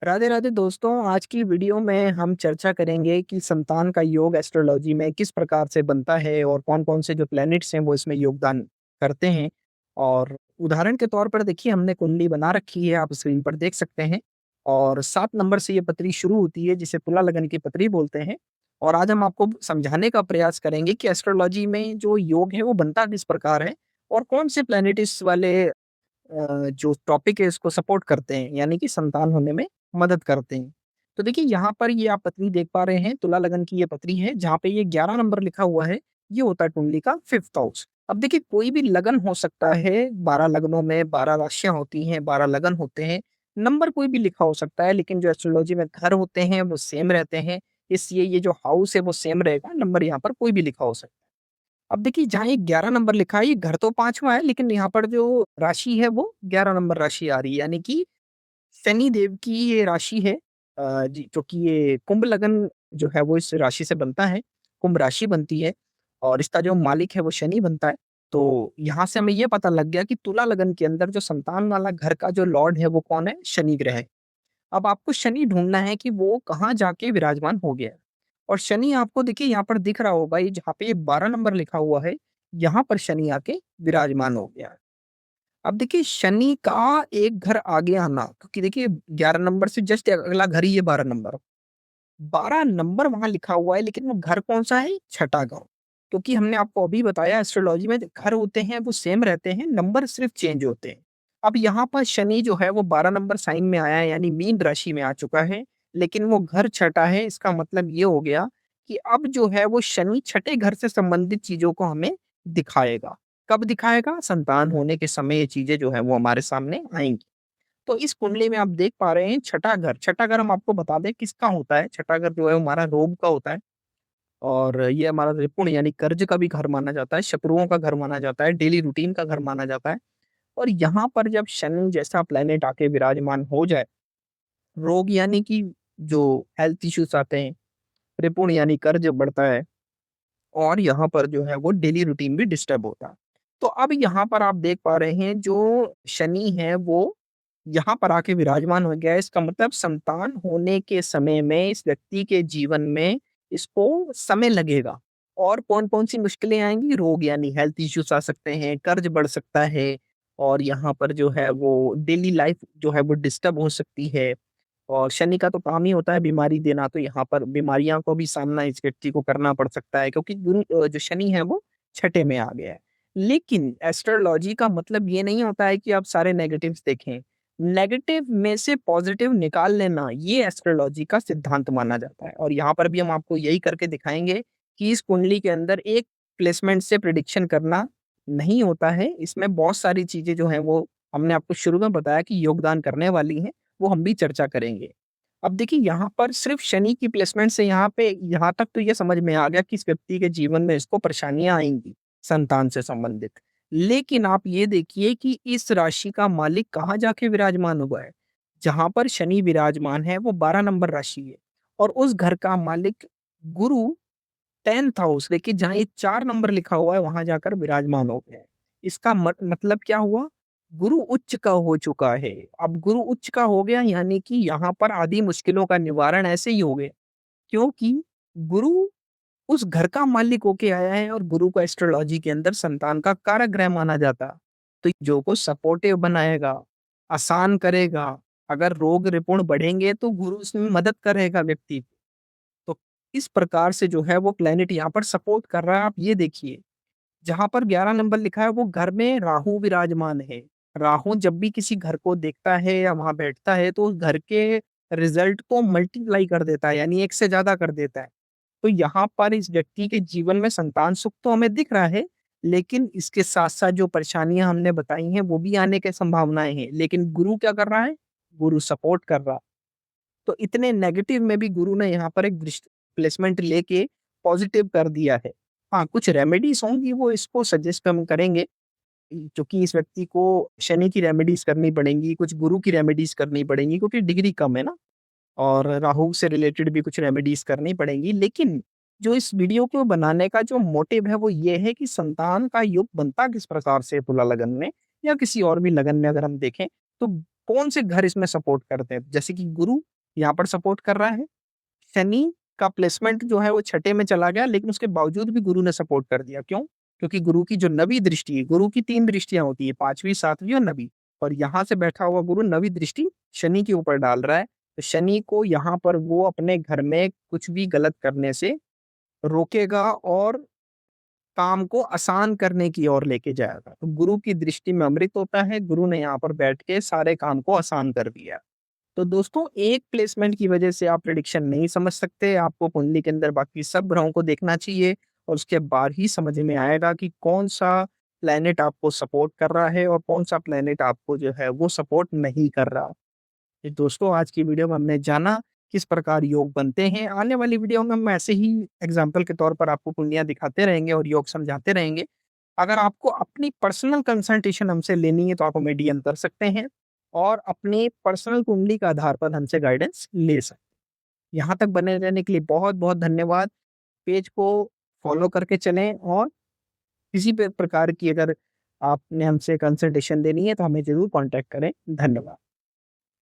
राधे राधे दोस्तों, आज की वीडियो में हम चर्चा करेंगे कि संतान का योग एस्ट्रोलॉजी में किस प्रकार से बनता है और कौन-कौन से जो प्लैनेट्स हैं वो इसमें योगदान करते हैं। और उदाहरण के तौर पर देखिए हमने कुंडली बना रखी है, आप स्क्रीन पर देख सकते हैं। और 7 नंबर से ये पत्री शुरू होती है जिसे तुला लगन की पत्री बोलते हैं। और आज हम आपको समझाने का प्रयास करेंगे कि एस्ट्रोलॉजी में जो योग है वो बनता किस प्रकार है और कौन से प्लैनेट इस वाले जो टॉपिक है इसको सपोर्ट करते हैं, यानी कि संतान होने में मदद करते हैं। तो देखिए यहाँ पर ये आप पत्री देख पा रहे हैं, तुला लगन की ये पत्री है जहाँ पे ये 11 नंबर लिखा हुआ है, ये होता है कुंडली का 5th हाउस। अब देखिए कोई भी लगन हो सकता है, 12 लगनों में 12 राशियाँ होती हैं, 12 लगन होते हैं, नंबर कोई भी लिखा हो सकता है, लेकिन जो एस्ट्रोलॉजी में घर होते हैं वो सेम रहते हैं, इसलिए ये जो हाउस है वो सेम रहेगा, नंबर यहाँ पर कोई भी लिखा हो सकता है। अब देखिए जहाँ ये 11 नंबर लिखा है, ये घर तो 5वाँ है, लेकिन यहाँ पर जो राशि है वो 11 नंबर राशि आ रही है, यानी कि शनि देव की ये राशि है। जी, क्योंकि ये कुंभ लगन जो है वो इस राशि से बनता है, कुंभ राशि बनती है और इसका जो मालिक है वो शनि बनता है। तो यहाँ से हमें ये पता लग गया कि तुला लगन के अंदर जो संतान वाला घर का जो लॉर्ड है वो कौन है? शनि ग्रह है। अब आपको शनि ढूँढना है कि वो कहाँ जाके विराजमान हो गया है। और शनि आपको देखिए यहाँ पर दिख रहा होगा, ये जहाँ पे ये 12 नंबर लिखा हुआ है, यहाँ पर शनि आके विराजमान हो गया है। अब देखिए शनि का एक घर आगे आना, क्योंकि देखिए 11 नंबर से जस्ट अगला घर ही है 12 नंबर। 12 नंबर वहाँ लिखा हुआ है, लेकिन वो घर कौन-सा है? छठा गाँव। क्योंकि हमने आपको अभी बताया एस्ट्रोलॉजी में जो घर होते हैं वो सेम रहते हैं, नंबर सिर्फ़ चेंज होते हैं। अब यहाँ पर शनि जो है वो 12 नंबर साइन में आया है, यानी मीन राशि में आ चुका है, लेकिन वो घर छठा है, इसका मतलब ये हो गया कि अब जो है वो शनि छठे घर से संबंधित चीज़ों को हमें दिखाएगा। कब दिखाएगा? संतान होने के समय ये चीज़ें जो हैं वो हमारे सामने आएँगी। तो इस कुंडली में आप देख पा रहे हैं छठा घर हम आपको बता दें किसका होता है, छठा घर जो है हमारा रोग का होता है और ये हमारा रिपुण यानी कर्ज का भी घर माना जाता है, शत्रुओं का घर माना जाता है, डेली रूटीन का घर माना जाता है। और यहाँ पर जब शनि जैसा प्लैनेट आके विराजमान हो जाए, रोग यानी कि जो हेल्थ इश्यूज़ आते हैं, रिपुण यानी कर्ज बढ़ता है और यहाँ पर जो है वो डेली रूटीन भी डिस्टर्ब होता है। तो अब यहाँ पर आप देख पा रहे हैं जो शनि है वो यहाँ पर आके विराजमान हो गया है, इसका मतलब संतान होने के समय में इस व्यक्ति के जीवन में इसको समय लगेगा। और कौन-कौन सी मुश्किलें आएँगी? रोग यानी हेल्थ इश्यूज़ आ सकते हैं, कर्ज बढ़ सकता है और यहाँ पर जो है वो डेली लाइफ़ जो है वो डिस्टर्ब हो सकती है। और शनि का तो काम ही होता है बीमारी देना, तो यहाँ पर बीमारियाँ को भी सामना इस व्यक्ति को करना पड़ सकता है क्योंकि जो शनि है वो छठे में आ गया है। लेकिन एस्ट्रोलॉजी का मतलब ये नहीं होता है कि आप सारे नेगेटिव्स देखें। नेगेटिव में से पॉजिटिव निकाल लेना, ये एस्ट्रोलॉजी का सिद्धांत माना जाता है और यहाँ पर भी हम आपको यही करके दिखाएँगे कि इस कुंडली के अंदर एक प्लेसमेंट से प्रेडिक्शन करना नहीं होता है। इसमें बहुत सारी चीज़ें जो हैं वो हमने आपको शुरू में बताया कि योगदान करने वाली हैं। वो हम भी चर्चा करेंगे। अब देखिए यहाँ पर सिर्फ़ शनि की प्लेसमेंट से यहाँ तक तो ये समझ में आ गया कि इस व्यक्ति के जीवन में इसको परेशानियाँ आएँगी, संतान से संबंधित। लेकिन आप ये देखिए कि इस राशि का मालिक कहाँ जाके विराजमान हुआ है? जहाँ पर शनि विराजमान है वो 12 नंबर राशि है और उस घर का मालिक गुरु 10th हाउस देखिए जहाँ ये 4 नंबर लिखा हुआ है वहाँ जाकर विराजमान हो गया है। इसका मतलब क्या हुआ? गुरु उच्च का हो चुका है। अब गुरु उच्च का हो गया यानी कि यहाँ पर आधी मुश्किलों का निवारण ऐसे ही हो गया। क्योंकि गुरु उस घर का मालिक होके आया है और गुरु को एस्ट्रोलॉजी के अंदर संतान का कारक ग्रह माना जाता है। तो जो को सपोर्टिव बनाएगा, आसान करेगा। अगर रोग रिपुण बढ़ेंगे तो गुरु उसमें मदद करेगा व्यक्ति की। तो इस प्रकार से जो है वो प्लैनेट यहाँ पर सपोर्ट कर रहा है, आप ये देखिए। जहाँ पर 11 नंबर लिखा है वो घर में राहु विराजमान है। राहु जब भी किसी घर को देखता है या वहाँ बैठता है तो उस घर के रिज़ल्ट को मल्टीप्लाई कर देता है, यानी 1 से ज़्यादा कर देता है। तो यहाँ पर इस व्यक्ति के जीवन में संतान सुख तो हमें दिख रहा है, लेकिन इसके साथ-साथ जो परेशानियाँ हमने बताई हैं वो भी आने की संभावनाएँ हैं। लेकिन गुरु क्या कर रहा है? गुरु सपोर्ट कर रहा है। तो इतने नेगेटिव में भी गुरु ने यहाँ पर एक प्लेसमेंट लेके पॉजिटिव कर दिया है। हाँ, कुछ रेमेडीज़ होंगी वो इसको सजेस्ट हम करेंगे, क्योंकि इस व्यक्ति को शनि की रेमेडीज़ करनी पड़ेंगी, कुछ गुरु की रेमेडीज़ करनी पड़ेंगी क्योंकि डिग्री कम है ना और राहु से रिलेटेड भी कुछ रेमेडीज़ करनी पड़ेंगी। लेकिन जो इस वीडियो को बनाने का जो मोटिव है वो ये है कि संतान का योग बनता किस प्रकार से है तुला लगन में या किसी और भी लगन में अगर हम देखें, तो कौन से घर इसमें सपोर्ट करते हैं। जैसे कि गुरु यहाँ पर सपोर्ट कर रहा है। शनि का प्लेसमेंट जो है वो छठे में चला गया, लेकिन उसके बावजूद भी गुरु ने सपोर्ट कर दिया। क्यों? क्योंकि गुरु की जो नवीं दृष्टि है, गुरु की 3 दृष्टियाँ होती है, 5वीं, 7वीं और नवीं, और यहाँ से बैठा हुआ गुरु नवीं दृष्टि शनि के ऊपर डाल रहा है। तो शनि को यहाँ पर वो अपने घर में कुछ भी गलत करने से रोकेगा और काम को आसान करने की ओर लेके जाएगा। तो गुरु की दृष्टि में अमृत होता है, गुरु ने यहाँ पर बैठ के सारे काम को आसान कर दिया। तो दोस्तों, एक प्लेसमेंट की वजह से आप प्रेडिक्शन नहीं समझ सकते, आपको कुंडली के अंदर बाकी सब ग्रहों को देखना चाहिए और उसके बाद ही समझ में आएगा कि कौन-सा प्लैनेट आपको सपोर्ट कर रहा है और कौन-सा प्लैनेट आपको जो है वो सपोर्ट नहीं कर रहा। जी दोस्तों, आज की वीडियो में हमने जाना किस प्रकार योग बनते हैं। आने वाली वीडियो में हम ऐसे ही एग्जाम्पल के तौर पर आपको कुंडलियाँ दिखाते रहेंगे और योग समझाते रहेंगे। अगर आपको अपनी पर्सनल कंसल्टेशन हमसे लेनी है तो आप हमें डीएम कर सकते हैं और अपनी पर्सनल कुंडली के आधार पर हमसे गाइडेंस ले सकते हैं। यहाँ तक बने रहने के लिए बहुत-बहुत धन्यवाद। पेज को फॉलो करके चलें और किसी भी प्रकार की अगर आपने हमसे कंसल्टेशन लेनी है तो हमें ज़रूर कॉन्टैक्ट करें। धन्यवाद।